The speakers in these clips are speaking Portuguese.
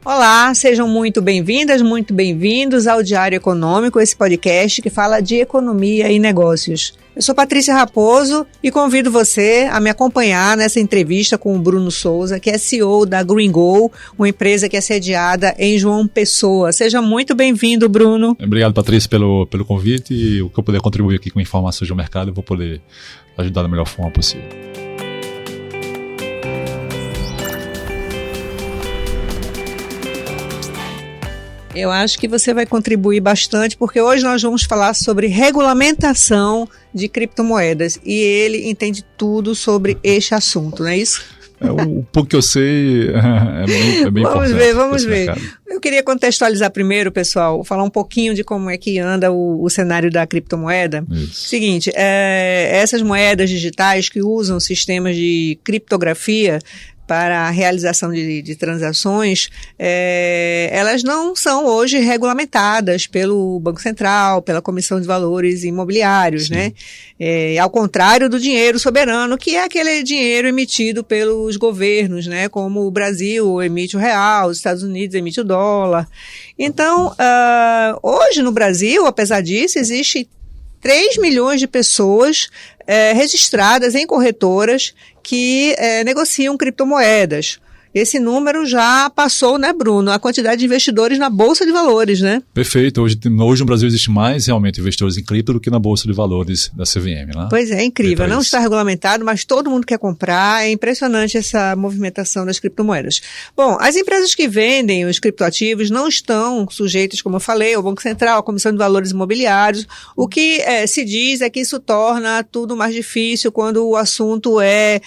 Olá, sejam muito bem-vindas, muito bem-vindos ao Diário Econômico, esse podcast que fala de economia e negócios. Eu sou Patrícia Raposo e convido você a me acompanhar nessa entrevista com o Bruno Souza, que é CEO da GreenGo, uma empresa que é sediada em João Pessoa. Seja muito bem-vindo, Bruno. Obrigado, Patrícia, pelo convite, e o que eu puder contribuir aqui com informações do mercado, eu vou poder ajudar da melhor forma possível. Eu acho que você vai contribuir bastante, porque hoje nós vamos falar sobre regulamentação de criptomoedas e ele entende tudo sobre este assunto, não é isso? O pouco que eu sei é bem importante. Vamos ver. Eu queria contextualizar primeiro, pessoal, falar um pouquinho de como é que anda o cenário da criptomoeda. Isso. Seguinte, essas moedas digitais que usam sistemas de criptografia para a realização de transações, elas não são hoje regulamentadas pelo Banco Central, pela Comissão de Valores Imobiliários, né? Ao contrário do dinheiro soberano, que é aquele dinheiro emitido pelos governos, né? Como o Brasil emite o real, os Estados Unidos emite o dólar. Então, hoje no Brasil, apesar disso, existe 3 milhões de pessoas registradas em corretoras que negociam criptomoedas. Esse número já passou, né, Bruno, a quantidade de investidores na Bolsa de Valores, né? Perfeito. Hoje no Brasil existe mais realmente investidores em cripto do que na Bolsa de Valores da CVM, né? Pois é, incrível. Não está regulamentado, mas todo mundo quer comprar. É impressionante essa movimentação das criptomoedas. Bom, as empresas que vendem os criptoativos não estão sujeitas, como eu falei, ao Banco Central, à Comissão de Valores Imobiliários. O que se diz é que isso torna tudo mais difícil quando o assunto é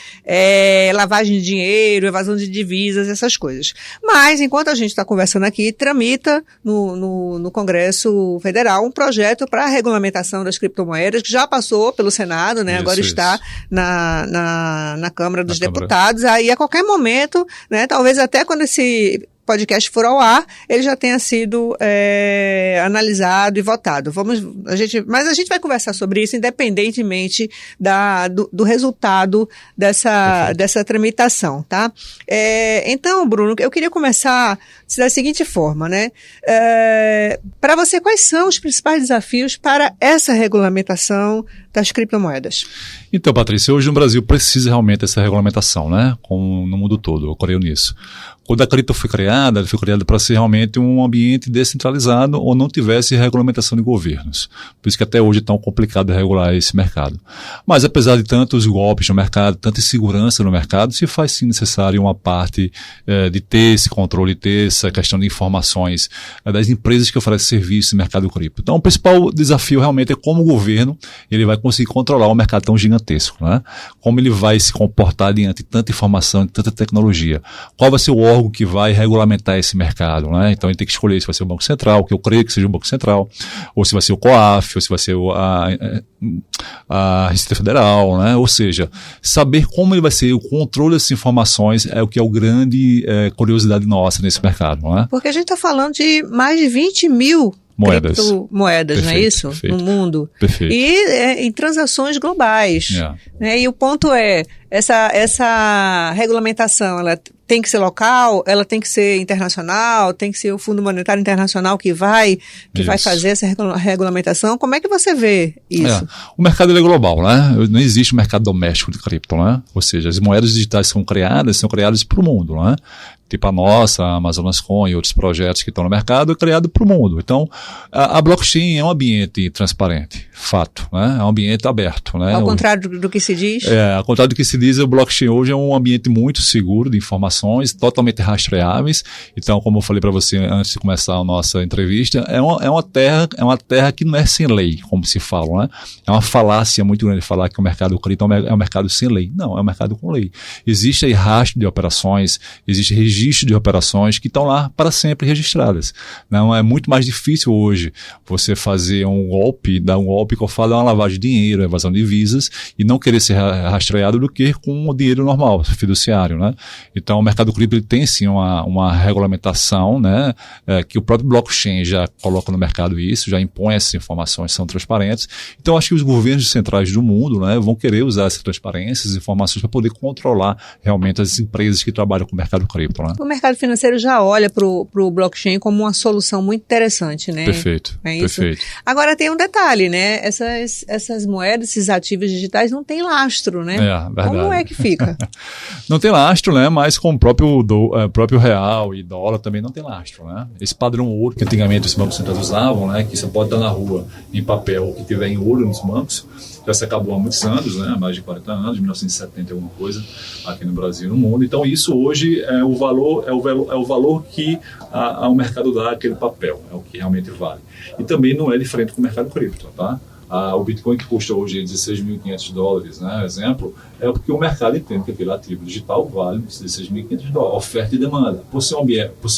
lavagem de dinheiro, evasão de divisas, essas coisas. Mas, enquanto a gente está conversando aqui, tramita no Congresso Federal um projeto para a regulamentação das criptomoedas, que já passou pelo Senado, né? Agora está na Câmara dos Deputados. Aí, a qualquer momento, né? Talvez até quando esse podcast for ao ar, ele já tenha sido analisado e votado. Mas a gente vai conversar sobre isso independentemente do resultado dessa tramitação, tá? Então, Bruno, eu queria começar da seguinte forma, né? Para você, quais são os principais desafios para essa regulamentação das criptomoedas? Então, Patrícia, hoje no Brasil precisa realmente dessa regulamentação, né? Como no mundo todo, eu creio nisso. Quando a cripto foi criada, ela foi criada para ser realmente um ambiente descentralizado ou não tivesse regulamentação de governos. Por isso que até hoje é tão complicado regular esse mercado. Mas apesar de tantos golpes no mercado, tanta insegurança no mercado, se faz sim necessário uma parte de ter esse controle, ter essa questão de informações das empresas que oferecem serviço no mercado cripto. Então o principal desafio realmente é como o governo ele vai conseguir controlar um mercado tão gigantesco, né? Como ele vai se comportar diante de tanta informação, de tanta tecnologia. Qual vai ser o órgão que vai regulamentar esse mercado, né? Então a gente tem que escolher se vai ser o Banco Central, que eu creio que seja o Banco Central, ou se vai ser o COAF, ou se vai ser a Receita Federal, né? Ou seja, saber como ele vai ser o controle dessas informações é o que é o grande curiosidade nossa nesse mercado, né? Porque a gente está falando de mais de 20 mil criptomoedas, perfeito, não é isso? Perfeito. No mundo. Perfeito. E em transações globais. Né? E o ponto é, essa regulamentação, ela tem que ser local, ela tem que ser internacional, tem que ser o Fundo Monetário Internacional que vai fazer essa regulamentação. Como é que você vê isso? O mercado é global, né? Não existe um mercado doméstico de cripto, né? Ou seja, as moedas digitais são criadas para o mundo, né? Tipo a nossa, a Amazonas Coin e outros projetos que estão no mercado, é criado para o mundo. Então, a blockchain é um ambiente transparente, fato, né? É um ambiente aberto, né? Ao contrário do que se diz? Ao contrário do que se diz, o blockchain hoje é um ambiente muito seguro de informações, totalmente rastreáveis. Então, como eu falei para você antes de começar a nossa entrevista, é uma terra que não é sem lei, como se fala, né? É uma falácia muito grande falar que o mercado cripto é um mercado sem lei. Não, é um mercado com lei. Existe aí rastro de operações, existe registro de operações que estão lá para sempre registradas. Não é muito mais difícil hoje você fazer dar um golpe que eu falo é uma lavagem de dinheiro, evasão de divisas e não querer ser rastreado do que com o dinheiro normal, fiduciário, né? Então o mercado cripto ele tem sim uma regulamentação, né? Que o próprio blockchain já coloca no mercado isso, já impõe essas informações, são transparentes. Então acho que os governos centrais do mundo, né, vão querer usar essa transparência, essas informações para poder controlar realmente as empresas que trabalham com o mercado cripto, né? Né? O mercado financeiro já olha para o blockchain como uma solução muito interessante, né? Perfeito, é isso? perfeito. Agora tem um detalhe, né? Essas moedas, esses ativos digitais não têm lastro, né? Verdade. Como é que fica? Não tem lastro, né? Mas com o próprio real e dólar também não tem lastro, né? Esse padrão ouro que antigamente os bancos centrais usavam, né? Que você pode estar na rua em papel ou que tiver em ouro nos bancos, já se acabou há muitos anos, né? Há mais de 40 anos, 1970 alguma coisa, aqui no Brasil e no mundo. Então isso hoje é o valor que o mercado dá àquele papel, é o que realmente vale. E também não é diferente com o mercado cripto, tá? O Bitcoin que custa hoje $16.500, né, exemplo, é porque o mercado entende que aquele ativo digital vale $16.500, oferta e demanda. Por ser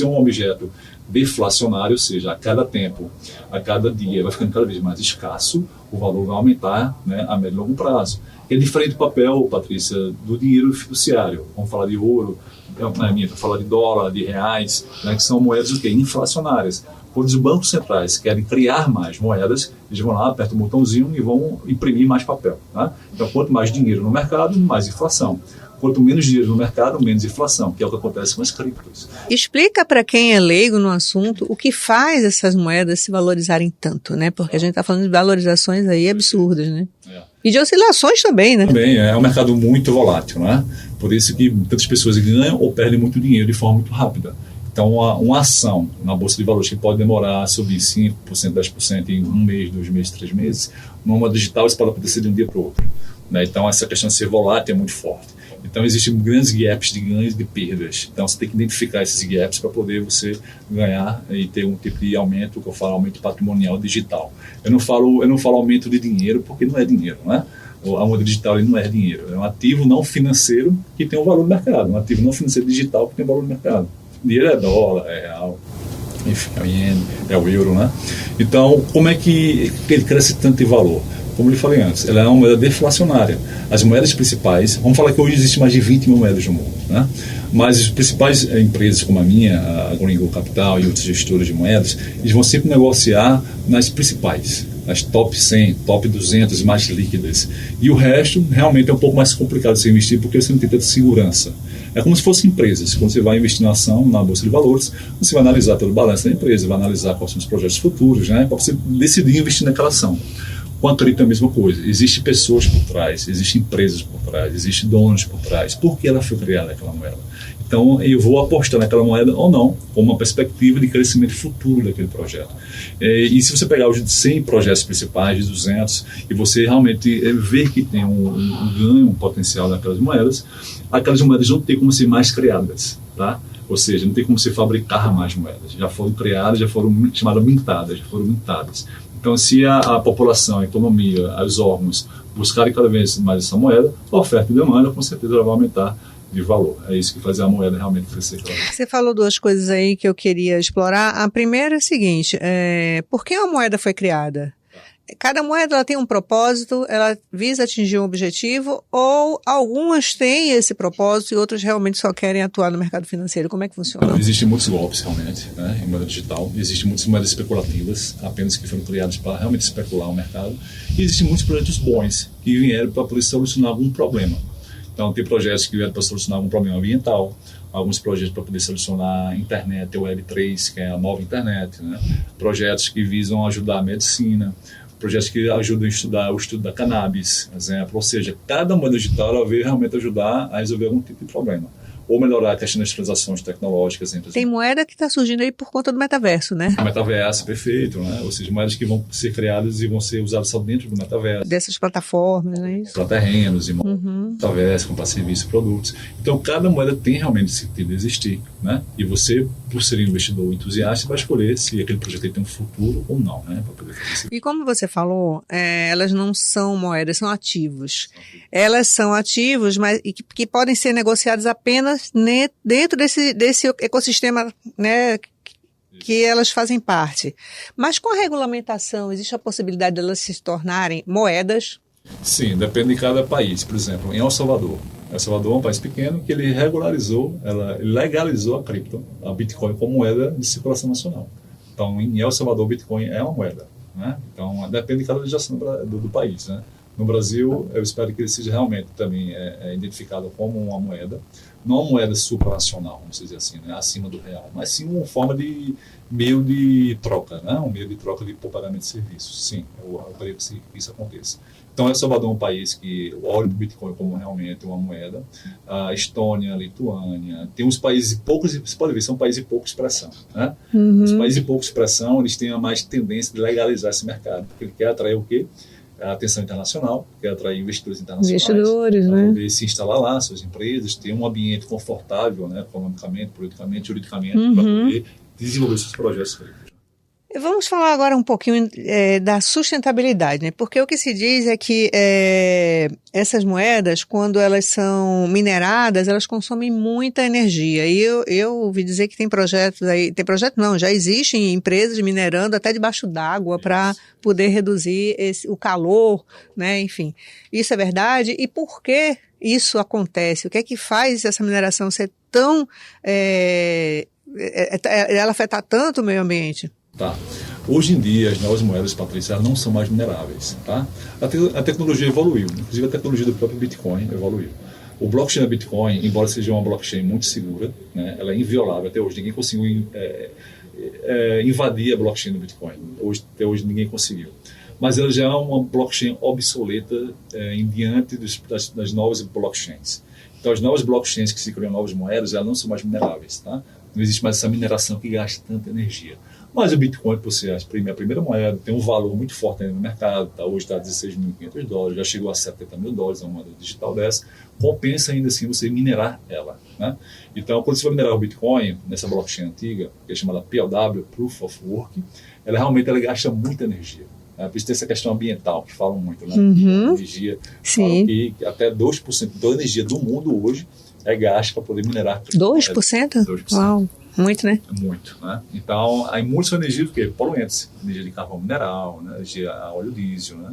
um objeto deflacionário, ou seja, a cada tempo, a cada dia, vai ficando cada vez mais escasso, o valor vai aumentar, né, a médio e longo prazo. É diferente do papel, Patrícia, do dinheiro fiduciário. Vamos falar de ouro, vamos falar de dólar, de reais, né, que são moedas inflacionárias. Quando os bancos centrais querem criar mais moedas, eles vão lá, apertam o botãozinho e vão imprimir mais papel. Tá? Então, quanto mais dinheiro no mercado, mais inflação. Quanto menos dinheiro no mercado, menos inflação, que é o que acontece com as criptos. Explica para quem é leigo no assunto o que faz essas moedas se valorizarem tanto, né? Porque a gente está falando de valorizações aí absurdas, né? E de oscilações também, né? Também, é um mercado muito volátil, né? Por isso que muitas pessoas ganham ou perdem muito dinheiro de forma muito rápida. Então, uma ação na Bolsa de Valores que pode demorar a subir 5%, 10% em 1 mês, 2 meses, 3 meses, numa digital isso pode acontecer de um dia para o outro. Né? Então, essa questão de ser volátil é muito forte. Então, existem grandes gaps de ganhos e de perdas. Então, você tem que identificar esses gaps para poder você ganhar e ter um tipo de aumento, que eu falo, aumento patrimonial digital. Eu não falo aumento de dinheiro, porque não é dinheiro, né? A moeda digital não é dinheiro. É um ativo não financeiro que tem um valor no mercado. Um ativo não financeiro digital que tem um valor no mercado. Dinheiro é dólar, é real, enfim, é o iene, é o euro, né? Então, como é que ele cresce tanto em valor? Como eu lhe falei antes, ela é uma moeda deflacionária. As moedas principais, vamos falar que hoje existe mais de 20 mil moedas no mundo, né? Mas as principais empresas como a minha, a Gringo Capital e outras gestoras de moedas, eles vão sempre negociar nas principais, as top 100, top 200 mais líquidas. E o resto realmente é um pouco mais complicado de se investir porque você não tem tanta segurança. É como se fossem empresas. Quando você vai investir na ação, na Bolsa de Valores, você vai analisar todo o balanço da empresa, vai analisar quais são os projetos futuros, né, para você decidir investir naquela ação. Quanto ali é a mesma coisa. Existem pessoas por trás, existem empresas por trás, existem donos por trás. Por que ela foi criada, aquela moeda? Então, eu vou apostar naquela moeda ou não, com uma perspectiva de crescimento futuro daquele projeto. E se você pegar os 100 projetos principais, de 200, e você realmente ver que tem um ganho, um potencial naquelas moedas, aquelas moedas não tem como ser mais criadas, tá? Ou seja, não tem como se fabricar mais moedas. Já foram criadas, já foram chamadas mintadas, já foram mintadas. Então, se a população, a economia, os órgãos buscarem cada vez mais essa moeda, a oferta e demanda, com certeza, ela vai aumentar de valor. É isso que faz a moeda realmente crescer. Você falou duas coisas aí que eu queria explorar. A primeira é a seguinte, por que a moeda foi criada? Cada moeda ela tem um propósito, ela visa atingir um objetivo, ou algumas têm esse propósito e outras realmente só querem atuar no mercado financeiro. Como é que funciona? Então, existem muitos golpes realmente, né, em moeda digital. Existem muitas moedas especulativas, apenas que foram criadas para realmente especular o mercado. E existem muitos projetos bons que vieram para poder solucionar algum problema. Então, tem projetos que vieram para solucionar algum problema ambiental, alguns projetos para poder solucionar a internet, o Web3, que é a nova internet, né? Projetos que visam ajudar a medicina, projetos que ajudam a estudar o estudo da cannabis, exemplo. Ou seja, cada moeda digital ela veio realmente ajudar a resolver algum tipo de problema. Ou melhorar a questão das transações tecnológicas. Tem moeda que está surgindo aí por conta do metaverso, né? O metaverso, perfeito, né? Ou seja, moedas que vão ser criadas e vão ser usadas só dentro do metaverso. Dessas plataformas, não é isso? Para terrenos, metaverso, comprar serviços e produtos. Então, cada moeda tem realmente sentido de existir, né? E você, por ser investidor entusiasta, vai escolher se aquele projeto tem um futuro ou não, né? Para poder fazer isso. E como você falou, elas não são moedas, são ativos. Elas são ativos, mas que podem ser negociados apenas dentro desse ecossistema, né, que elas fazem parte. Mas com a regulamentação, existe a possibilidade de elas se tornarem moedas? Sim, depende de cada país. Por exemplo, em El Salvador. El Salvador é um país pequeno que ele legalizou a cripto, a Bitcoin, como moeda de circulação nacional. Então, em El Salvador, o Bitcoin é uma moeda, né? Então, depende de cada legislação do país, né? No Brasil, eu espero que ele seja realmente também identificado como uma moeda, não uma moeda supranacional, vamos dizer assim, né, acima do real, mas sim uma forma de meio de troca, né, um meio de troca de pagamento de serviços. Sim, eu creio que isso aconteça. Então, El Salvador é um país que olha o Bitcoin como realmente uma moeda. A Estônia, a Lituânia, tem uns países poucos, você pode ver, são países de pouca expressão. Né? Os países de pouca expressão, eles têm a mais tendência de legalizar esse mercado, porque ele quer atrair o quê? A atenção internacional, quer atrair investidores internacionais. Investidores, para né? poder se instalar lá, suas empresas, ter um ambiente confortável, né, economicamente, politicamente, juridicamente, para poder desenvolver seus projetos. Vamos falar agora um pouquinho da sustentabilidade, né? Porque o que se diz é que essas moedas, quando elas são mineradas, elas consomem muita energia. E eu ouvi dizer que tem projetos aí, já existem empresas minerando até debaixo d'água para poder reduzir o calor, né? Enfim, isso é verdade? E por que isso acontece? O que é que faz essa mineração ser tão... ela afetar tanto o meio ambiente? Tá. Hoje em dia, as novas moedas, Patrícia, não são mais mineráveis. Tá? A tecnologia evoluiu, inclusive a tecnologia do próprio Bitcoin evoluiu. O blockchain da Bitcoin, embora seja uma blockchain muito segura, né, ela é inviolável até hoje. Ninguém conseguiu invadir a blockchain do Bitcoin. Até hoje ninguém conseguiu. Mas ela já é uma blockchain obsoleta em diante das novas blockchains. Então, as novas blockchains que se criam novas moedas, elas não são mais mineráveis. Tá? Não existe mais essa mineração que gasta tanta energia. Mas o Bitcoin, por ser a primeira moeda, tem um valor muito forte no mercado. Tá? Hoje está a $16.500, já chegou a $70 mil, uma moeda digital dessa. Compensa ainda assim você minerar ela. Né? Então, quando você vai minerar o Bitcoin, nessa blockchain antiga, que é chamada POW, Proof of Work, ela gasta muita energia. Né? Por isso tem essa questão ambiental, que falam muito. Né? Energia, falam que até 2% da energia do mundo hoje é gasta para poder minerar. 2%? 2%. Uau! Muito, né? Muito, né? Então, aí muitos são energias do quê? Poluentes. Energia de carvão mineral, né? Energia a óleo diesel, né?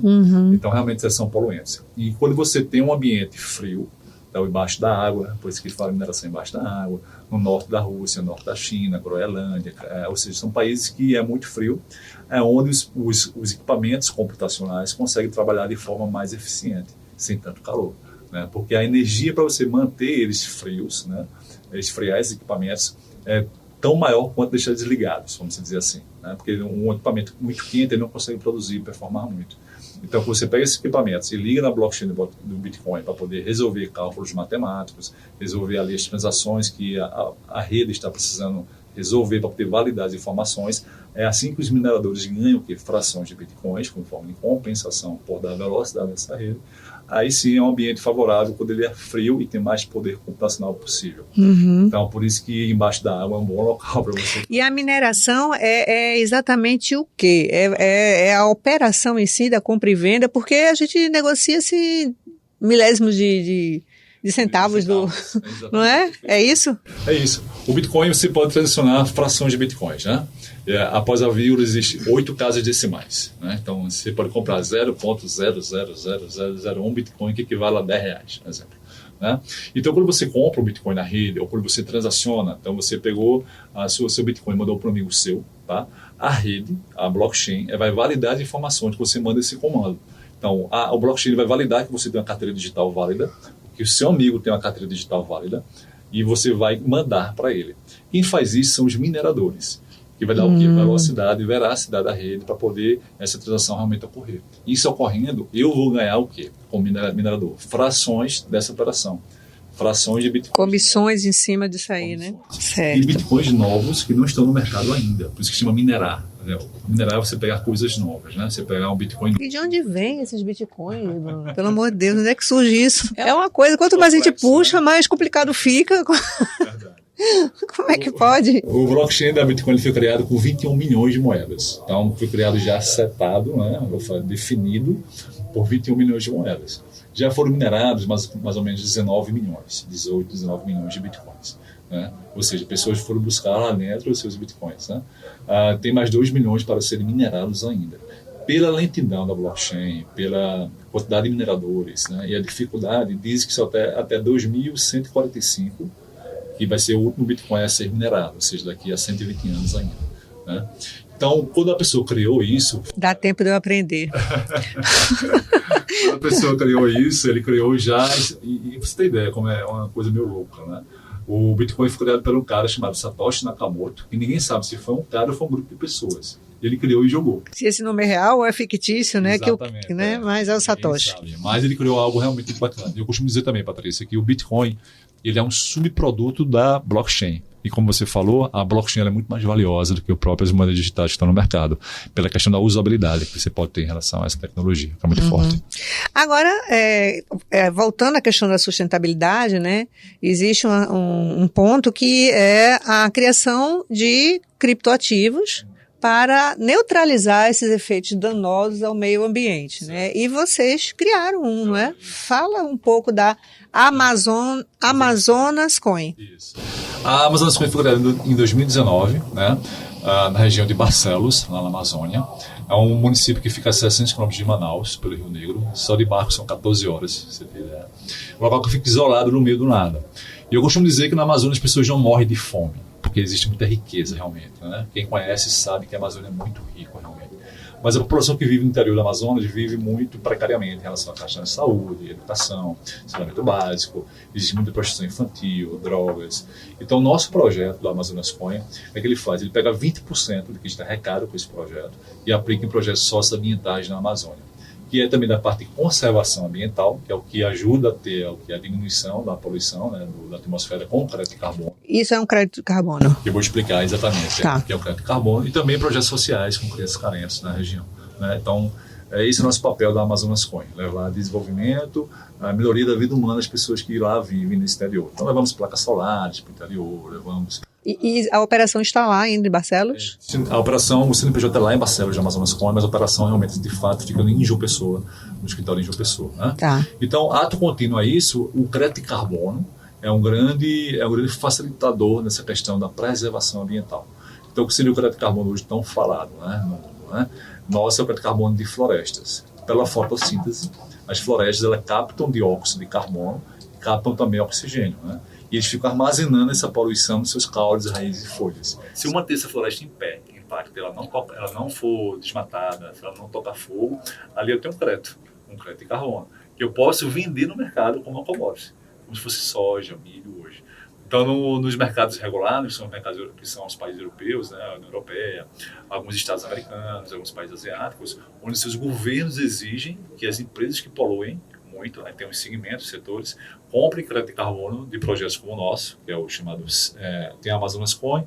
Então, realmente, essas são poluentes. E quando você tem um ambiente frio, então, embaixo da água, por isso que fala mineração embaixo da água, no norte da Rússia, no norte da China, Groenlândia, ou seja, são países que é muito frio, é onde os equipamentos computacionais conseguem trabalhar de forma mais eficiente, sem tanto calor. Né? Porque a energia para você manter eles frios, né? Esfriar esses equipamentos, é tão maior quanto deixar desligados, vamos dizer assim. Né? Porque um equipamento muito quente ele não consegue produzir e performar muito. Então, quando você pega esses equipamentos e liga na blockchain do Bitcoin para poder resolver cálculos matemáticos, resolver ali as transações que a rede está precisando resolver para poder validar as informações, é assim que os mineradores ganham frações de Bitcoins, como forma de compensação por dar velocidade nessa rede. Aí sim é um ambiente favorável quando ele é frio e tem mais poder computacional possível. Então, por isso que embaixo da água é um bom local para você. E a mineração é exatamente o quê? É a operação em si da compra e venda, porque a gente negocia-se milésimos de centavos não é? É isso? É isso. O Bitcoin você pode transacionar frações de Bitcoins, né? Após a vírgula existem 8 casas decimais, né? Então você pode comprar 0,00001 Bitcoin, que equivale a R$10, por exemplo. Né? Então, quando você compra o Bitcoin na rede, ou quando você transaciona, então você pegou seu Bitcoin e mandou para um amigo seu, tá? A rede, a blockchain, vai validar as informações que você manda esse comando. Então, o blockchain vai validar que você tem uma carteira digital válida, que o seu amigo tem uma carteira digital válida, e você vai mandar para ele. Quem faz isso são os mineradores, que vai dar o quê? Velocidade e veracidade da rede para poder essa transação realmente ocorrer. Isso ocorrendo, eu vou ganhar o quê? Como minerador? Frações dessa operação. Frações de Bitcoin. Comissões em cima disso aí, né? Certo. E Bitcoins novos que não estão no mercado ainda. Por isso que se chama minerar. Minerar é você pegar coisas novas, né? Você pegar um Bitcoin. E de onde vem esses Bitcoins, Bruno? Pelo amor de Deus, onde é que surge isso? É uma coisa, quanto mais a gente puxa, mais complicado fica. Verdade. Como é que pode? O blockchain da Bitcoin foi criado com 21 milhões de moedas. Então, foi criado já setado, né? Definido por 21 milhões de moedas. Já foram minerados mais ou menos 19 milhões de Bitcoins. Né? Ou seja, pessoas foram buscar lá dentro os seus Bitcoins. Né? Tem mais 2 milhões para serem minerados ainda. Pela lentidão da blockchain, pela quantidade de mineradores, né? E a dificuldade, diz que só até 2145 que vai ser o último Bitcoin a ser minerado, ou seja, daqui a 120 anos ainda. Né? Então, quando a pessoa criou isso... Dá tempo de eu aprender. Quando a pessoa criou isso, ele criou já, e você tem ideia como é uma coisa meio louca, né? O Bitcoin foi criado por um cara chamado Satoshi Nakamoto, e ninguém sabe se foi um cara ou foi um grupo de pessoas. Ele criou e jogou. Se esse nome é real ou é fictício, né? Exatamente, né? Mas é o Satoshi. Mas ele criou algo realmente muito bacana. Eu costumo dizer também, Patrícia, que o Bitcoin ele é um subproduto da blockchain. E como você falou, a blockchain é muito mais valiosa do que as próprias moedas digitais que estão no mercado, pela questão da usabilidade que você pode ter em relação a essa tecnologia, que é muito forte. Agora, voltando à questão da sustentabilidade, né, existe um ponto que é a criação de criptoativos para neutralizar esses efeitos danosos ao meio ambiente, né? E vocês criaram não é? Fala um pouco da Amazonas Coin. Isso. A Amazonas Coin foi criada em 2019, né? Na região de Barcelos, lá na Amazônia. É um município que fica a 600 km de Manaus, pelo Rio Negro. Só de barco são 14 horas, você tem ideia. Um local que fica isolado no meio do nada. E eu costumo dizer que na Amazônia as pessoas não morrem de fome, porque existe muita riqueza realmente, né? Quem conhece sabe que a Amazônia é muito rica realmente. Mas a população que vive no interior da Amazonas vive muito precariamente em relação à questão de saúde, educação, saneamento básico, existe muita prostituição infantil, drogas. Então, o nosso projeto do Amazonas Coin é que ele faz, ele pega 20% do que está arrecado com esse projeto e aplica em projetos socioambientais na Amazônia, que é também da parte de conservação ambiental, que é o que ajuda a ter a diminuição da poluição, né, da atmosfera com o crédito de carbono. Isso é um crédito de carbono? Eu vou explicar exatamente Tá. o que é o crédito de carbono e também projetos sociais com crianças carentes na região, né? Então, esse é o nosso papel da Amazonas Coin, levar desenvolvimento, a melhoria da vida humana das pessoas que lá vivem no exterior. Então, levamos placas solares para o interior, levamos... E a operação está lá ainda em Barcelos? A operação, o CNPJ é lá em Barcelos, de Amazonas Coin, mas a operação realmente, de fato, fica em João Pessoa, no escritório em João Pessoa, né? Tá. Então, ato contínuo a isso, o crédito de carbono é um grande facilitador nessa questão da preservação ambiental. Então, o que seria o crédito de carbono hoje tão falado, né, no mundo, né? Nosso é o crédito de carbono de florestas. Pela fotossíntese, as florestas elas captam dióxido de carbono e captam também oxigênio, né? E eles ficam armazenando essa poluição nos seus caules, raízes e folhas. Se eu manter essa floresta em pé, em impacto, ela não for desmatada, se ela não tocar fogo, ali eu tenho um crédito de carbono, que eu posso vender no mercado como uma commodity, como se fosse soja, milho hoje. Então, nos mercados regulados, que são os países europeus, né, a União Europeia, alguns estados americanos, alguns países asiáticos, onde seus governos exigem que as empresas que poluem muito, aí tem uns segmentos, setores, comprem crédito de carbono de projetos como o nosso, que é o chamado, tem a Amazonas Coin,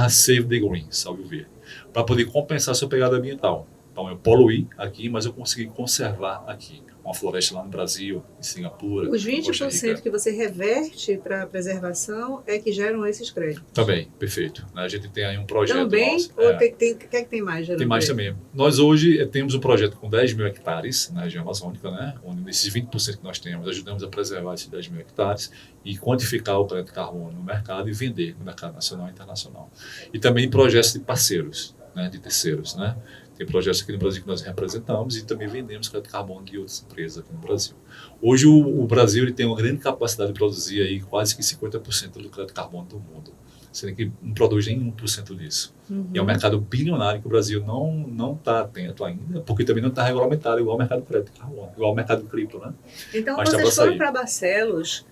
/Save the Green, salve o verde, para poder compensar sua pegada ambiental. Então, eu poluí aqui, mas eu consegui conservar aqui. Uma floresta lá no Brasil, em Singapura. Os 20% que você reverte para a preservação é que geram esses créditos? Também, perfeito. A gente tem aí um projeto também? nosso. Ou quer que tem mais? Tem mais também. Nós hoje temos um projeto com 10 mil hectares na região amazônica, né? Onde nesses 20% que nós temos, ajudamos a preservar esses 10 mil hectares e quantificar o crédito de carbono no mercado e vender no mercado nacional e internacional. E também projetos de parceiros, né? De terceiros, né? Tem projetos aqui no Brasil que nós representamos e também vendemos crédito de carbono de outras empresas aqui no Brasil. Hoje o Brasil ele tem uma grande capacidade de produzir aí quase que 50% do crédito de carbono do mundo, sendo que não produz nem 1% disso. E é um mercado bilionário que o Brasil não está atento ainda, porque também não está regulamentado igual ao mercado de crédito de carbono, igual ao mercado de cripto, né? Então, mas vocês foram para Barcelos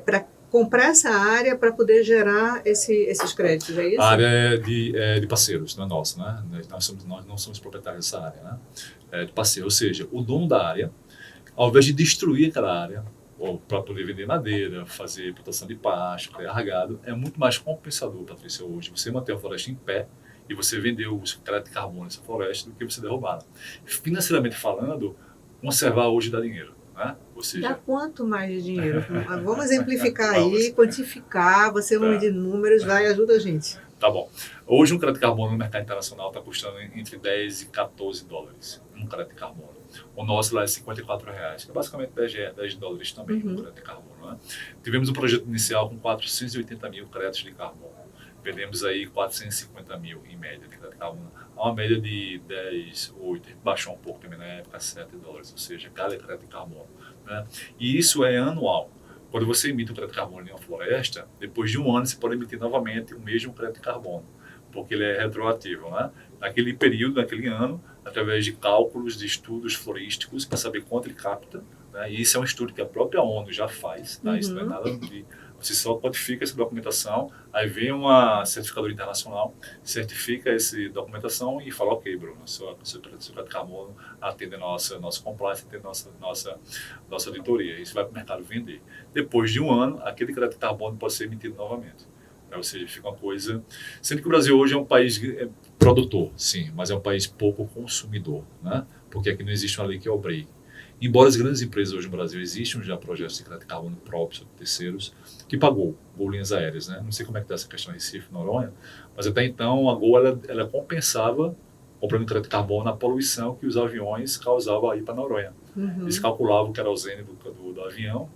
para comprar essa área para poder gerar esses créditos, é isso? A área é de parceiros, não é nossa, né? Nós não somos proprietários dessa área, né? É de parceiro, ou seja, o dono da área, ao invés de destruir aquela área, ou para poder vender madeira, fazer plantação de pasto, criar regado, é muito mais compensador, Patrícia, hoje, você manter a floresta em pé e você vender o crédito de carbono nessa floresta do que você derrubá-la. Financeiramente falando, conservar hoje dá dinheiro. Né? Ou seja, dá quanto mais de dinheiro? Vamos exemplificar aí, quantificar, você é um homem de números, vai, ajuda a gente. Tá bom. Hoje um crédito de carbono no mercado internacional está custando entre 10 e 14 dólares, um crédito de carbono. O nosso lá é R$54, que é basicamente 10 dólares também, um crédito de carbono. Né? Tivemos um projeto inicial com 480 mil créditos de carbono. Vendemos aí 450 mil em média de crédito de carbono. Há uma média de 10, 8, baixou um pouco também na época, 7 dólares, ou seja, cada crédito de carbono. Né? E isso é anual. Quando você emite um crédito de carbono em uma floresta, depois de um ano você pode emitir novamente o mesmo crédito de carbono, porque ele é retroativo. Né? Naquele período, naquele ano, através de cálculos de estudos florísticos para saber quanto ele capta, né? E isso é um estudo que a própria ONU já faz, tá? Isso não é nada de... Você só codifica essa documentação, aí vem uma certificadora internacional, certifica essa documentação e fala, ok, Bruno, seu crédito de carbono atende a nossa compliance, atende a nossa auditoria. Isso vai para o mercado vender. Depois de um ano, aquele crédito de carbono pode ser emitido novamente. Ou seja, fica uma coisa... Sendo que o Brasil hoje é um país produtor, sim, mas é um país pouco consumidor, né? Porque aqui não existe uma lei que obrigue. Embora as grandes empresas hoje no Brasil existam já projetos de crédito de carbono próprios ou terceiros, que pagou linhas aéreas, né? Não sei como é que está essa questão em Recife, Noronha, mas até então a Gol ela compensava, comprando crédito de carbono, a poluição que os aviões causavam aí para Noronha. Eles calculavam o querosene do avião.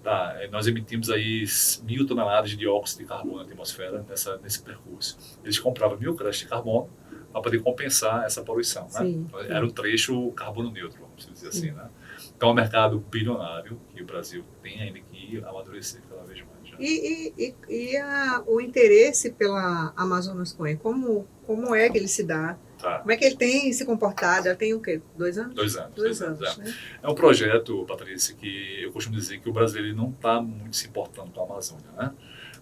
Tá, nós emitimos aí 1.000 toneladas de dióxido de carbono na atmosfera nesse percurso. Eles compravam 1.000 créditos de carbono para poder compensar essa poluição, né? Sim. Era um trecho carbono neutro, vamos dizer assim, né? Então é um mercado bilionário que o Brasil tem ainda que amadurecer cada vez mais. Já. O interesse pela Amazonas Coin, como é que ele se dá? Tá. Como é que ele tem se comportado? Ela tem o quê? 2 anos? 2 anos. 2 anos, é. Né? É um projeto, Patrícia, que eu costumo dizer que o brasileiro não está muito se importando com a Amazônia, né?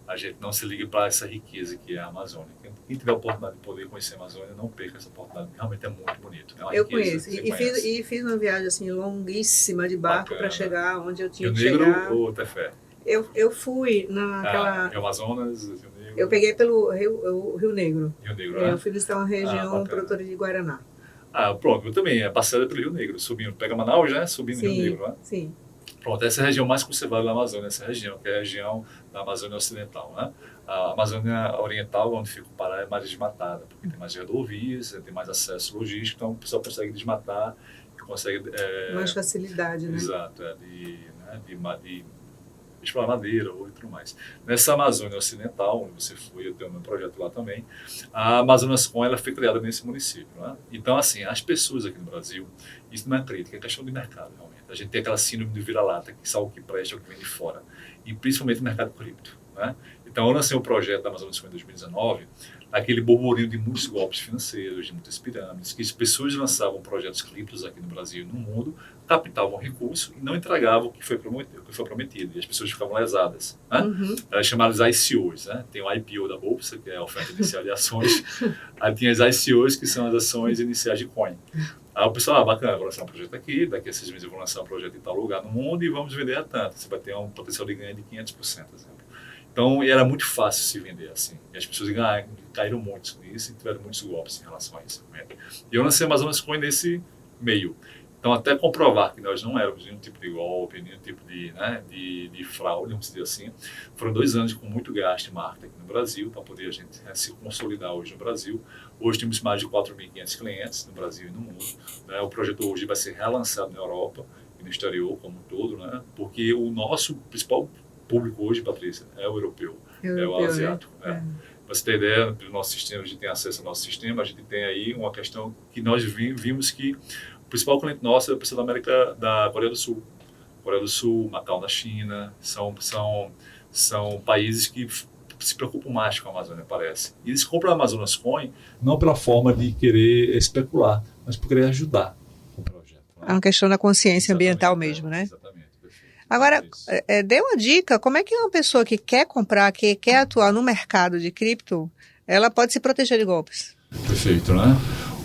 A gente não se liga para essa riqueza que é a Amazônia. Quem tiver a oportunidade de poder conhecer a Amazônia, não perca essa oportunidade. Realmente é muito bonito. Né? Eu conheço. E fiz uma viagem assim, longuíssima de barco para chegar onde eu tinha que chegar. Rio Negro ou Tefé? Eu fui naquela... Rio Amazonas, Rio Negro. Eu peguei pelo Rio Negro. Rio Negro, né? Eu fui visitar uma região produtora de Guaraná. Pronto. Eu também. É passeada pelo Rio Negro. Subindo. Pega Manaus, né? Subindo no Rio Negro, né? Sim. Pronto, essa é a região mais conservada da Amazônia, essa região, que é a região da Amazônia Ocidental, né? A Amazônia Oriental, onde fica o Pará, é mais desmatada, porque tem mais rodovias, tem mais acesso logístico, então o pessoal consegue desmatar, consegue... mais facilidade, né? Exato, de explorar madeira ou tudo mais. Nessa Amazônia Ocidental, onde você foi, eu tenho um projeto lá também, a Amazonas Coin, ela foi criada nesse município, né? Então, assim, as pessoas aqui no Brasil, isso não é crítica, é questão de mercado, realmente. A gente tem aquela síndrome de vira-lata, que sabe o que presta, o que vem de fora. E principalmente no mercado cripto, né? Então, eu lancei o projeto da Amazonas Coin em 2019, aquele burburinho de muitos golpes financeiros, de muitas pirâmides, que as pessoas lançavam projetos criptos aqui no Brasil e no mundo, captavam recursos e não entregavam o que foi prometido. E as pessoas ficavam lesadas. Né? Elas chamavam de ICOs. Né? Tem o IPO da Bolsa, que é a oferta inicial de ações. Aí tem as ICOs, que são as ações iniciais de coin. Aí o pessoal, bacana, vou lançar um projeto aqui, daqui a 6 meses eu vou lançar um projeto em tal lugar no mundo e vamos vender a tanto. Você vai ter um potencial de ganho de 500%, por exemplo. Então, era muito fácil se vender assim. E as pessoas caíram muito nisso e tiveram muitos golpes em relação a isso. E eu lancei a Amazonas Coin nesse meio. Então, até comprovar que nós não éramos nenhum tipo de golpe, nenhum tipo de fraude, vamos dizer assim, foram 2 anos com muito gasto de marketing aqui no Brasil, para poder a gente se consolidar hoje no Brasil. Hoje temos mais de 4.500 clientes no Brasil e no mundo. Né? O projeto hoje vai ser relançado na Europa e no exterior como um todo, né? Porque o nosso principal público hoje, Patrícia, é o europeu, é o asiático. Né? Para você ter ideia do nosso sistema, a gente tem acesso ao nosso sistema, a gente tem aí uma questão que nós vimos que o principal cliente nosso é o pessoal da América, da Coreia do Sul. Coreia do Sul, Macau na China, são países que se preocupam mais com a Amazônia, parece. E eles compram a Amazonas Coin não pela forma de querer especular, mas por querer ajudar o projeto. Né? É uma questão da consciência ambiental mesmo, né? Exatamente. Agora, dê uma dica, como é que uma pessoa que quer comprar, que quer atuar no mercado de cripto, ela pode se proteger de golpes? Perfeito, né?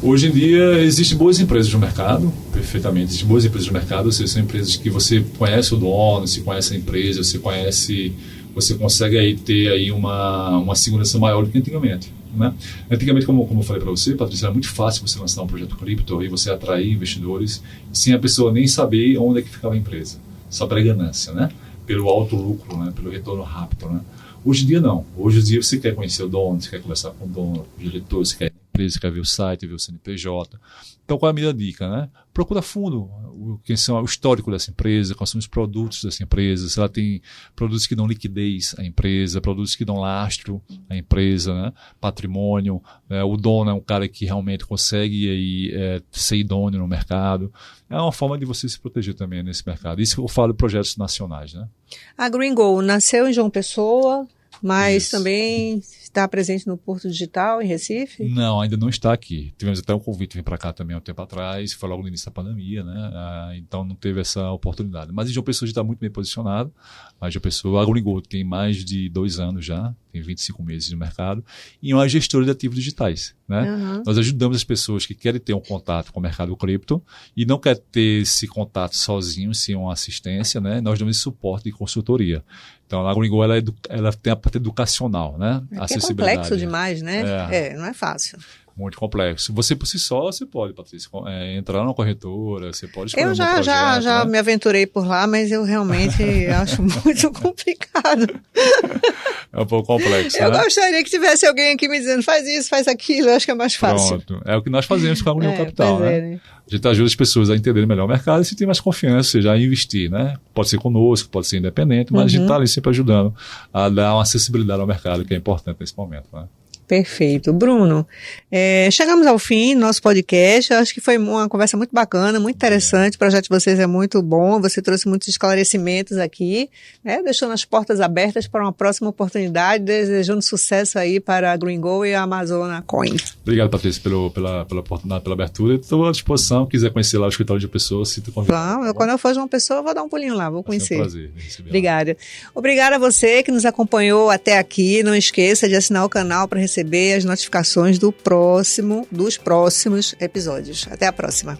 Hoje em dia, existem boas empresas no mercado, perfeitamente. Existem boas empresas no mercado, ou seja, são empresas que você conhece o dono, você conhece a empresa, você consegue aí ter aí uma segurança maior do que antigamente. Né? Antigamente, como eu falei para você, Patrícia, era muito fácil você lançar um projeto cripto e você atrair investidores sem a pessoa nem saber onde é que ficava a empresa. Só para ganância, né? Pelo alto lucro, né? Pelo retorno rápido, né? Hoje em dia não. Hoje em dia você quer conhecer o dono, você quer conversar com o dono, com o diretor, você quer ir na empresa, você quer ver o site, ver o CNPJ. Então qual é a minha dica, né? Procura fundo quem são o histórico dessa empresa, quais são os produtos dessa empresa, se ela tem produtos que dão liquidez à empresa, produtos que dão lastro à empresa, né? Patrimônio, o dono é um cara que realmente consegue aí, ser idôneo no mercado. É uma forma de você se proteger também nesse mercado. Isso que eu falo de projetos nacionais, né? A Green Gold nasceu em João Pessoa, mas Isso. também está presente no Porto Digital, em Recife? Não, ainda não está aqui. Tivemos até um convite de vir para cá também há um tempo atrás, foi logo no início da pandemia, né? Então não teve essa oportunidade. Mas em João Pessoa já está muito bem posicionado. A João Pessoa, a Gringo tem mais de 2 anos já, tem 25 meses no mercado, e é uma gestora de ativos digitais, né? Uhum. Nós ajudamos as pessoas que querem ter um contato com o mercado cripto e não querem ter esse contato sozinho, sem uma assistência, né? Nós damos esse suporte de consultoria. Então, a Gringo, ela tem a parte educacional, né? É complexo demais, né? Não é fácil. Muito complexo. Você, por si só, você pode, Patrícia, entrar numa corretora, você pode escolher Eu um projeto, já né? me aventurei por lá, mas eu realmente acho muito complicado. É um pouco complexo, Eu né? gostaria que tivesse alguém aqui me dizendo, faz isso, faz aquilo, eu acho que é mais fácil. Pronto. É o que nós fazemos com a União Capital, pois né? A gente ajuda as pessoas a entenderem melhor o mercado e se tem mais confiança, já investir, né? Pode ser conosco, pode ser independente, mas a gente está ali sempre ajudando a dar uma acessibilidade ao mercado, que é importante nesse momento, né? Perfeito. Bruno, chegamos ao fim do nosso podcast. Eu acho que foi uma conversa muito bacana, muito interessante. O projeto de vocês é muito bom. Você trouxe muitos esclarecimentos aqui, né? Deixando as portas abertas para uma próxima oportunidade, desejando sucesso aí para a Gringo e a Amazona Coin. Obrigado, Patrícia, pela oportunidade, pela abertura. Estou à disposição. Quiser conhecer lá o escritório de pessoas, se tu convidar. Claro, quando eu for de uma pessoa, eu vou dar um pulinho lá, vou conhecer. É um prazer receber. Obrigada. Obrigada a você que nos acompanhou até aqui. Não esqueça de assinar o canal para receber as notificações dos próximos episódios. Até a próxima.